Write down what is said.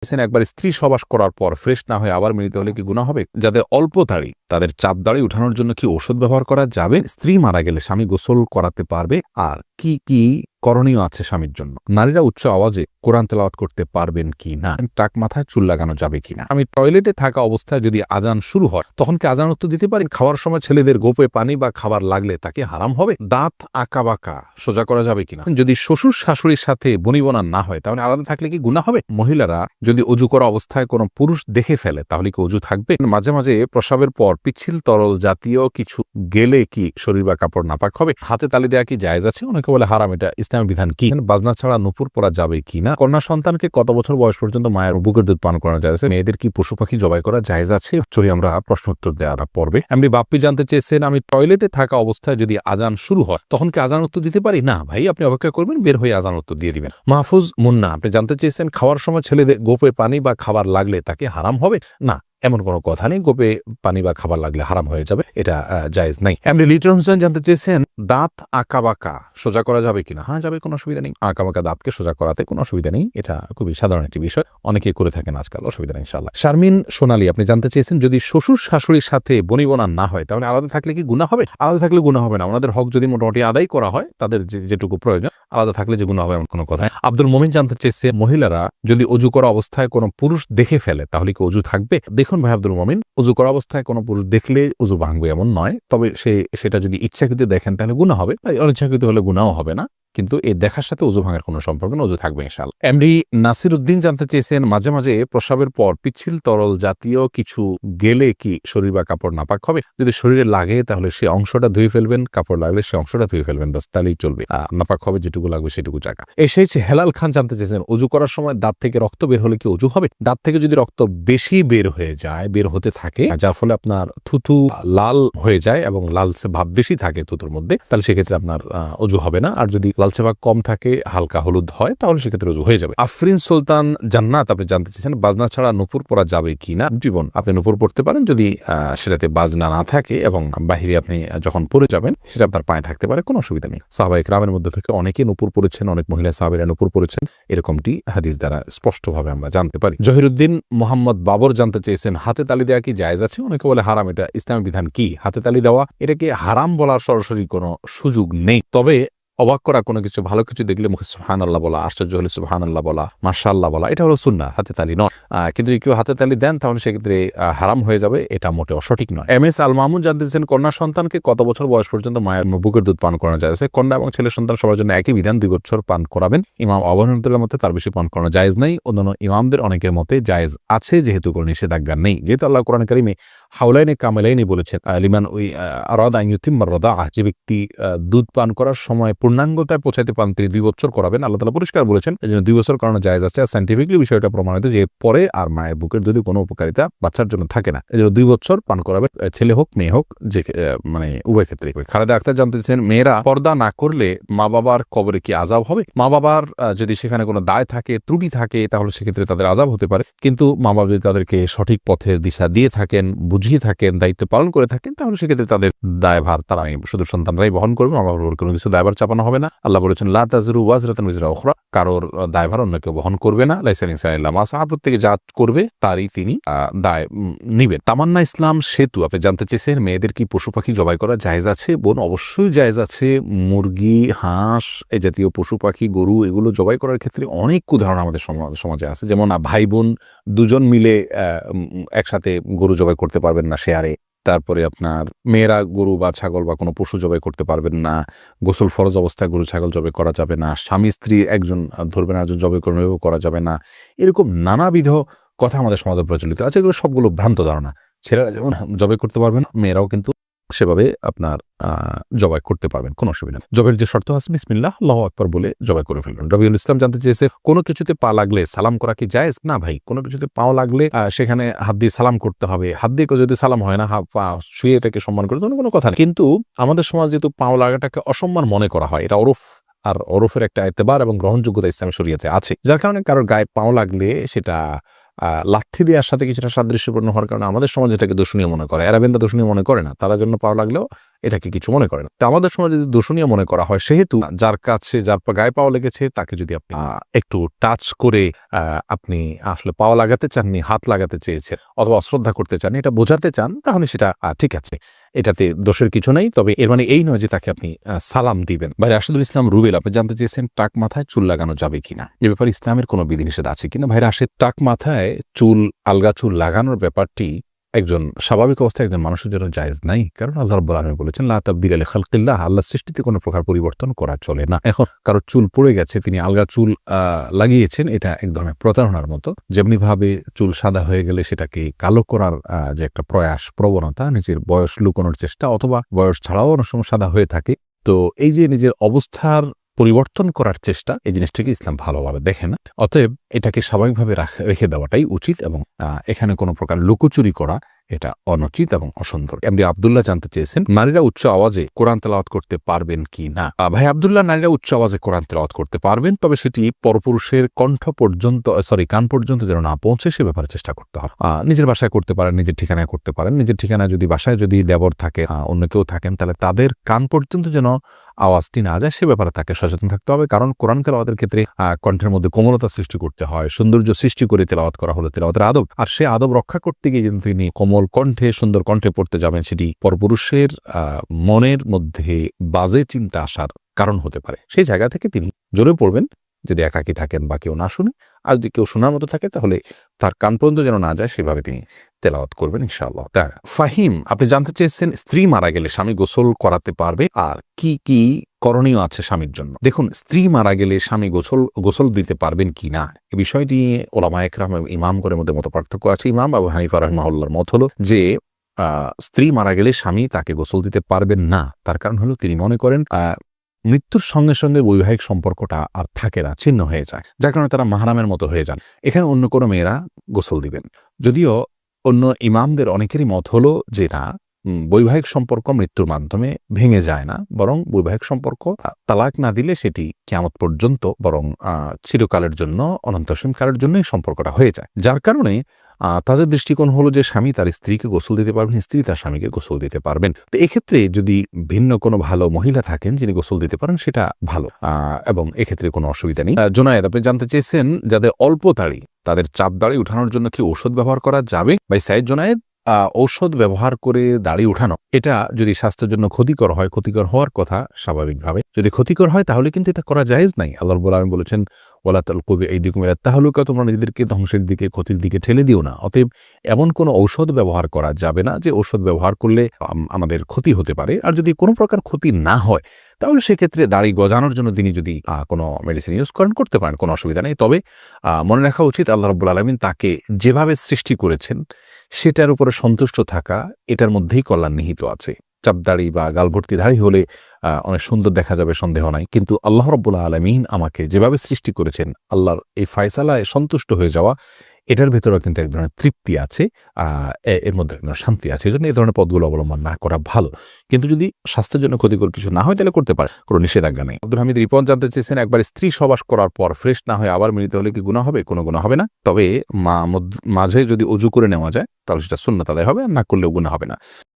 একবার স্ত্রী সবাস করার পর ফ্রেশ না হয়ে আবার মিলিত হলে কি গুনাহ হবে? যাদের অল্প দাড়ি তাদের চাপ দাড়ি উঠানোর জন্য কি ওষুধ ব্যবহার করা যাবে? স্ত্রী মারা গেলে স্বামী গোসল করাতে পারবে? আর কি কি করণীয় আছে স্বামীর জন্য? নারীরা উচ্চ আওয়াজে কোরআন তেলাওয়াত করতে পারবেন কি না? টাক মাথায় চুল লাগানো যাবে কিনা? আমি টয়লেটে থাকা অবস্থায় যদি আজান শুরু হয় তখন কি আজান উত্তর দিতে পারি? খাওয়ার সময় ছেলেদের গোপে পানি বা খাবার লাগলে তাকে হারাম হবে? দাঁত আঁকা বাঁকা সোজা করা যাবে কিনা? যদি শ্বশুর শাশুড়ির সাথে বনিবনা না হয় তাহলে আলাদা থাকলে কি গুনাহ হবে? মহিলারা যদি অজু করা অবস্থায় কোনো পুরুষ দেখে ফেলে তাহলে কি অজু থাকবে? মাঝে মাঝে প্রস্রাবের পর পিচ্ছিল তরল জাতীয় কিছু গেলে কি শরীর বা কাপড় নাপাক হবে? হাতে তালি দেওয়া কি জায়েজ আছে? অনেকে বলে হারাম। এটা ইসলামের বিধান কি? বাজনা ছাড়া নুপুর পরা যাবে কিনা? কন্যা সন্তানকে কত বছর বয়স পর্যন্ত মায়ের বুকের দুধ পান করা যায়? মেয়েদের কি পশু পাখি জবাই করা জায়েজ আছে? চলি আমরা প্রশ্ন উত্তর দেওয়ার পর্বে। এমনি বাপ্পি জানতে চেয়েছেন, আমি টয়লেটে থাকা অবস্থায় যদি আজান শুরু হয় তখন কি আজান উত্তর দিতে পারি? না ভাই, আপনি অপেক্ষা করবেন, বের হয়ে আজান উত্তর দিয়ে দিবেন। মাহফুজ মুন্না আপনি জানতে চেয়েছেন, খাওয়ার সময় ছেলেদের গোপে পানি বা খাবার লাগলে তাকে হারাম হবে? না, এমন কোনো কথা নেই। গোপে পানি বা খাবার লাগলে হারাম হয়ে যাবে, এটা জায়েজ নাই। এমনি লিটন হোসেন জানতে চেয়েছেন, দাঁত আঁকা বাঁকা সোজা করা যাবে কিনা? হ্যাঁ, যাবে, কোনো অসুবিধা নেই। আঁকা বাঁকা দাঁতকে সোজা করাতে কোনো অসুবিধা নেই, এটা খুবই সাধারণ একটি বিষয়, অনেকেই করে থাকেন আজকাল, অসুবিধা নেই ইনশাআল্লাহ। শারমিন সোনালী আপনি জানতে চেয়েছেন, যদি শ্বশুর শাশুড়ির সাথে বনিবনা না হয় তাহলে আলাদা থাকলে কি গুনাহ হবে? আলাদা থাকলে গুনাহ হবে না, ওনাদের হক যদি মোটামুটি আদায় করা হয়, তাদের যেটুকু প্রয়োজন, আলাদা থাকলে যে গুনাহ হবে এমন কোনো কথা। আব্দুল মোমিন জানতে চেয়েছে, মহিলারা যদি অজু করা অবস্থায় কোনো পুরুষ দেখে ফেলে তাহলে কি অজু থাকবে? দেখুন ভাই আব্দুল মোমিন, অজু করা অবস্থায় কোনো পুরুষ দেখলে অজু ভাঙবে এমন নয়, তবে সেটা যদি ইচ্ছাকৃত দেখেন তাহলে গুনাহ হবে, অনিচ্ছাকৃত হলে গুনাহও হবে না, কিন্তু এই দেখার সাথে অজু ভাঙার কোনো সম্পর্ক না, অজু থাকবে ইনশাআল্লাহ। এমডি নাসির উদ্দিন জানতে চেয়েছেন, মাঝে মাঝে প্রস্রাবের পর পিচ্ছিল তরল জাতীয় কিছু গেলে কি শরীর বা কাপড় নাপাক হবে? যদি শরীরে লাগে তাহলে সে অংশটা ধুয়ে ফেলবেন, কাপড় লাগলে সে অংশটা ধুয়ে ফেলবেন, বাস, তাহলেই চলবে। নাপাক হবে যেটুকু লাগবে সেটুকু জায়গা। এসেছে হেলাল খান জানতে চেয়েছেন, অজু করার সময় দাঁত থেকে রক্ত বের হলে কি অজু হবে? দাঁত থেকে যদি রক্ত বেশি বের হয়ে যায়, বের হতে থাকে, যার ফলে আপনার থুথু লাল হয়ে যায় এবং লালচে ভাব বেশি থাকে থুতুর মধ্যে, তাহলে সেক্ষেত্রে আপনার অজু হবে না। আর যদি লালচে ভাব কম থাকে, হালকা হলুদ হয়, তাহলে সেক্ষেত্রে অজু হয়ে যাবে। আফরিন সুলতান জান্নাত আপনি জানতে চেয়েছেন, বাজনা ছাড়া নুপুর পরা যাবে কিনা? জীবন আপনি নুপুর পড়তে পারেন যদি সেটাতে বাজনা না থাকে এবং বাহিরে আপনি যখন পরে যাবেন সেটা আপনার পায়ে থাকতে পারে, কোনো অসুবিধা নেই। সাহাবায়ে কেরামের মধ্যে থেকে অনেকে নুপুর পড়েছেন, অনেক মহিলা সাহাবীরা নুপুর পড়েছেন, এরকমটি হাদিস দ্বারা স্পষ্টভাবে আমরা জানতে পারি। জহিরুদ্দিন মোহাম্মদ বাবর জানতে চেয়েছেন, হাতে তালি দেওয়া কি জায়েজ আছে? অনেকে বলে হারাম। এটা ইসলামের বিধান কি? হাতে তালি দেওয়া, এটাকে হারাম বলার সরাসরি কোনো সুযোগ নেই, তবে অবাক করা কোনো কিছু, ভালো কিছু দেখলে মুখে সুবহানাল্লাহ বলা, আশ্চর্য হলে সুবহানাল্লাহ বলা, মাশাআল্লাহ বলা, এটা হলো সুন্নাহ, হাতে তালি নয়। কিন্তু যদি কেউ হাতে তালি দেন তাহলে সেক্ষেত্রে হারাম হয়ে যাবে, এটা মোটেও সঠিক নয়। এম এস আল মামুন জানতে চেয়েছেন, কন্যা সন্তানকে কত বছর বয়স পর্যন্ত মায়ের বুকের দুধ পান করানো যায়? কন্যা এবং ছেলে সন্তান সবার জন্য একই বিধান, 2 বছর পান করাবেন। ইমাম আবু হানিফার মতে তার বেশি পান করানো জায়েজ নাই, অন্যান্য ইমামদের অনেকের মতে জায়েজ আছে, যেহেতু কোনো নিষেধাজ্ঞা নেই, যেহেতু আল্লাহ কোরআন কারিমে হাওলাইনে কামেলাইনি বলেছেন, লিমান ওই আরাদা আন ইউতিম্মা রাদাআহ, যে ব্যক্তি দুধ পান করার সময় পূর্ণাঙ্গতায় পৌঁছাতে পান তিনি 2 বছর করাবেন। আল্লাহ তাআলা পরিষ্কার বলেছেন, এজন্য 2 বছর করানো জায়েজ আছে। আর সায়েন্টিফিকলি বিষয়টা প্রমাণিত যে পরে আর মায়ের বুকের দুধে কোনো উপকারিতা বাচ্চার জন্য থাকে না, এজন্য 2 বছর পান করাবে, ছেলে হোক মেয়ে হোক, যে মানে উভয় ক্ষেত্রে। খালেদা আক্তার জানতে চান, মেয়েরা পর্দা না করলে মা বাবার কবরে কি আযাব হবে? মা বাবার যদি সেখানে কোনো দায় থাকে, ত্রুটি থাকে, তাহলে সেক্ষেত্রে তাদের আযাব হতে পারে, কিন্তু মা বাবা যদি তাদেরকে সঠিক পথের দিশা দিয়ে থাকেন, বুঝিয়ে থাকেন, দায়িত্ব পালন করে থাকেন, তাহলে সেক্ষেত্রে তাদের দায়ভার তারা শুধু সন্তানরাই বহন করবে, মা বাবার কোনো কিছু দায়ভার চাপানো হবে না। আল্লাহ বলেছেন, লা তাযরু ওয়াজরাতুন উযরা উখরা, কারোর দায়ভার অন্য কেউ বহন করবে না। লাইসা আল ইনসানু ইল্লা মা সাআ, প্রত্যেকে যা করবে তারই তিনি দায় নিবেন। তামান্না ইসলাম সেতু আপনি জানতে চেয়েছেন, মেয়েদের কি পশু পাখি জবাই করা জায়েজ আছে? বোন, অবশ্যই জায়েজ আছে। মুরগি, হাঁস, এই জাতীয় পশু পাখি, গরু, এগুলো জবাই করার ক্ষেত্রে অনেক উদাহরণ আমাদের সমাজে আছে। যেমন ভাই বোন দুজন মিলে একসাথে গরু জবাই করতে পারবেন না শেয়ারে। তারপরে আপনার মেয়েরা গরু বা ছাগল বা কোনো পশু জবাই করতে পারবেন না। গোসল ফরজ অবস্থায় গরু ছাগল জবাই করা যাবে না। স্বামী স্ত্রী একজন ধরবেন আর একজন জবাই করবেন, এভাবে করা যাবে না। এরকম নানাবিধ কথা আমাদের সমাজে প্রচলিত আছে, এগুলো সবগুলো ভ্রান্ত ধারণা। ছেলেরা যেমন জবাই করতে পারবেন, মেয়েরাও কিন্তু সেভাবে আপনার জবাই করতে পারবেন, কোনো অসুবিধা নেই। জবের যে শর্ত আছে, বিসমিল্লাহ আল্লাহু আকবার বলে জবাই করে ফেলবেন। রবিউল ইসলাম জানতে চেয়েছে, কোনো কিছুতে পা লাগলে সালাম করা কি জায়েজ? না ভাই, কোনো কিছুতে পাও লাগলে সেখানে হাত দিয়ে সালাম করতে হবে। হাত দিয়ে যদি সালাম হয় না, পা শুয়ে এটাকে সম্মান করে কোনো কথা নেই। কিন্তু আমাদের সমাজ যেহেতু পাও লাগাটাকে অসম্মান মনে করা হয়, এটা ওরফ, আর ওরফের একটা এতেবার এবং গ্রহণযোগ্যতা ইসলামী শরীয়তে আছে, যার কারণে কারোর গায়ে পাও লাগলে সেটা লাথি দেওয়ার সাথে কিছুটা সাদৃশ্যপূর্ণ হওয়ার কারণে আমাদের সমাজ এটাকে দূষণীয় মনে করে। আরবেনরা দূষণীয় মনে করে না, তারা জন্য পাওয়া লাগলেও এটাকে কিছু মনে করে না। তো আমাদের সমাজে যদি দূষণীয় মনে করা হয়, সেহেতু যার কাছে যার গায়ে পাওয়া লেগেছে তাকে যদি আপনি একটু টাচ করে আপনি আসলে পাওয়া লাগাতে চাননি, হাত লাগাতে চেয়েছেন অথবা অশ্রদ্ধা করতে চান, এটা বোঝাতে চান, তাহলে সেটা ঠিক আছে, এটাতে দোষের কিছু নেই। তবে এর মানে এই নয় যে তাকে আপনি সালাম দিবেন। ভাই রাশেদুল ইসলাম রুবেল, আপনি জানতে চেয়েছেন টাক মাথায় চুল লাগানো যাবে কিনা, এ ব্যাপারে ইসলামের কোনো বিধিনিষেধ আছে কিনা। ভাই রাশেদ, টাক মাথায় চুল, আলগা চুল লাগানোর ব্যাপারটি একজন স্বাভাবিক অবস্থায় একজন মানুষের জন্য জায়েজ নাই। কারণ আল্লাহ রাব্বুল আলামিন বলেছেন, লা তাবদীলা লিখালকিল্লাহ, আল্লাহর সৃষ্টিতে কোনো প্রকার পরিবর্তন করা চলে না। এখন কারো চুল পড়ে গেছে, তিনি আলগা চুল লাগিয়েছেন, এটা এক ধরনের প্রতারণার মতো। যেমনি ভাবে চুল সাদা হয়ে গেলে সেটাকে কালো করার যে একটা প্রয়াস, প্রবণতা, নিজের বয়স লুকানোর চেষ্টা, অথবা বয়স ছাড়াও অনেক সময় সাদা হয়ে থাকে। তো এই যে নিজের অবস্থার পরিবর্তন করার চেষ্টা, এই জিনিসটাকে ইসলাম ভালোভাবে দেখে না। অতএব এটাকে স্বাভাবিকভাবে রেখে দেওয়াটাই উচিত, এবং এখানে কোনো প্রকার লুকোচুরি করা এটা অনুচিত এবং অসুন্দর। এমডি আব্দুল্লাহ জানতে চেয়েছেন, নারীরা উচ্চ আওয়াজে কোরআন তেলাওয়াত করতে পারবেন কি না। ভাই আব্দুল্লাহ, নারীরা উচ্চ আওয়াজে কোরআন তেলাওয়াত করতে পারবেন, তবে সেটি পরপুরুষের কান পর্যন্ত যেন না পৌঁছে সে ব্যাপারে চেষ্টা করতে হবে। নিজের বাসায় করতে পারেন, নিজের ঠিকানায় করতে পারেন। নিজের ঠিকানায় যদি, বাসায় যদি দেবর থাকে, অন্য কেউ থাকেন, তাহলে তাদের কান পর্যন্ত যেন আওয়াজটি না যায় সে ব্যাপারে তাকে সচেতন থাকতে হবে। কারণ কোরআন তেলাওয়াতের ক্ষেত্রে কণ্ঠের মধ্যে কোমলতা সৃষ্টি করতে হয়, সৌন্দর্য সৃষ্টি করে তেলাওয়াত করা হলো তেলাওয়াতের আদব। আর সে আদব রক্ষা করতে গিয়ে কিন্তু তিনি কোমল কণ্ঠে, সুন্দর কণ্ঠে পড়তে যাবেন, সেটি পরপুরুষের মনের মধ্যে বাজে চিন্তা আসার কারণ হতে পারে। সেই জায়গা থেকে তিনি জোরে পড়বেন, যদি একাকী থাকেন বা কেউ না শুনে। আর যদি কেউ শোনার মতো থাকে তাহলে তার কান পর্যন্ত যেন না যায় সেভাবে তিনি তেলাওয়াত করবেন ইনশাআল্লাহ। ফাহিম, আপনি জানতে চেয়েছেন, স্ত্রী মারা গেলে স্বামী গোসল করাতে পারবে আর কি কি করণীয় আছে স্বামীর জন্য। দেখুন, স্ত্রী মারা গেলে স্বামী গোসল দিতে পারবেন কি না, এই বিষয়টি ওলামায়ে কেরাম এবং ইমামগণের মধ্যে মত পার্থক্য আছে। ইমাম আবু হানিফা রাহিমাহুল্লাহর মত হলো যে স্ত্রী মারা গেলে স্বামী তাকে গোসল দিতে পারবেন না। তার কারণ হলো তিনি মনে করেন মৃত্যুর সঙ্গে সঙ্গে বৈবাহিক সম্পর্কটা আর থাকে না, ছিন্ন হয়ে যায়, যার কারণে তারা মাহরামের মতো হয়ে যান। এখানে অন্য কোনো মেয়েরা গোসল দিবেন। যদিও অন্য ইমামদের অনেকেরই মত হলো যে না, বৈবাহিক সম্পর্ক মৃত্যুর মাধ্যমে ভেঙে যায় না, বরং বৈবাহিক সম্পর্ক তালাক না দিলে সেটি কিয়ামত পর্যন্ত, বরং চিরকালের জন্য, অনন্তসীম কালের জন্য এই সম্পর্কটা হয়ে যায়। যার কারণে তাদের দৃষ্টিকোণ হলো যে স্বামী তার স্ত্রীকে গোসল দিতে পারবেন, স্ত্রী তার স্বামীকে গোসল দিতে পারবেন। তো এক্ষেত্রে যদি ভিন্ন কোনো ভালো মহিলা থাকেন যিনি গোসল দিতে পারেন, সেটা ভালো, এবং এক্ষেত্রে কোনো অসুবিধা নেই। জোনায়েদ, আপনি জানতে চেয়েছেন, যাদের অল্প দাড়ি তাদের চাপ দাড়ি উঠানোর জন্য কি ঔষধ ব্যবহার করা যাবে। ভাই সাইদ জোনায়েদ, ঔষধ ব্যবহার করে দাড়ি উঠানো, এটা যদি স্বাস্থ্যের জন্য ক্ষতিকর হয়, ক্ষতিকর হওয়ার কথা স্বাভাবিকভাবে, যদি ক্ষতিকর হয় তাহলে কিন্তু এটা করা জায়েজ নাই। আল্লাহ রাব্বুল আলামিন বলেছেন, ওয়ালা তালকু বিআইদিকুম ইলা তাহলুকা, তোমরা নিজেদেরকে ধ্বংসের দিকে, ক্ষতির দিকে ঠেলে দিও না। অতএব এমন কোনো ঔষধ ব্যবহার করা যাবে না যে ঔষধ ব্যবহার করলে আমাদের ক্ষতি হতে পারে। আর যদি কোনো প্রকার ক্ষতি না হয় তাহলে সেক্ষেত্রে দাড়ি গজানোর জন্য তিনি যদি কোনো মেডিসিন ইউজ করেন, করতে পারেন, কোনো অসুবিধা নেই। তবে মনে রাখা উচিত, আল্লাহ রাব্বুল আলামিন তাকে যেভাবে সৃষ্টি করেছেন সেটার উপরে সন্তুষ্ট থাকা, এটার মধ্যেই কল্যাণ নিহিত আছে। চাপদাড়ি বা গালভর্তি দাড়ি হলে অনেক সুন্দর দেখা যাবে, সন্দেহ নাই, কিন্তু আল্লাহ রাব্বুল আলামিন আমাকে যেভাবে সৃষ্টি করেছেন, আল্লাহর এই ফয়সালায় সন্তুষ্ট হয়ে যাওয়া, এটার ভেতরেও কিন্তু এক ধরনের তৃপ্তি আছে, এর মধ্যে এক ধরনের শান্তি আছে। এই জন্য এই ধরনের পথগুলো অবলম্বন না করা ভালো। কিন্তু যদি স্বাস্থ্যের জন্য ক্ষতিকর কিছু না হয় তাহলে করতে পারে, কোনো নিষেধাজ্ঞা নেই। আব্দুল হামিদ রিপন জানতে চেয়েছেন, একবার স্ত্রী সহবাস করার পর ফ্রেশ না হয়ে আবার মিলিত হলে কি গুনাহ হবে। কোনো গুনাহ হবে না, তবে মাঝে যদি অজু করে নেওয়া যায় তাহলে সেটা সুন্নাত আদায় হবে, আর না করলেও গুনাহ হবে না।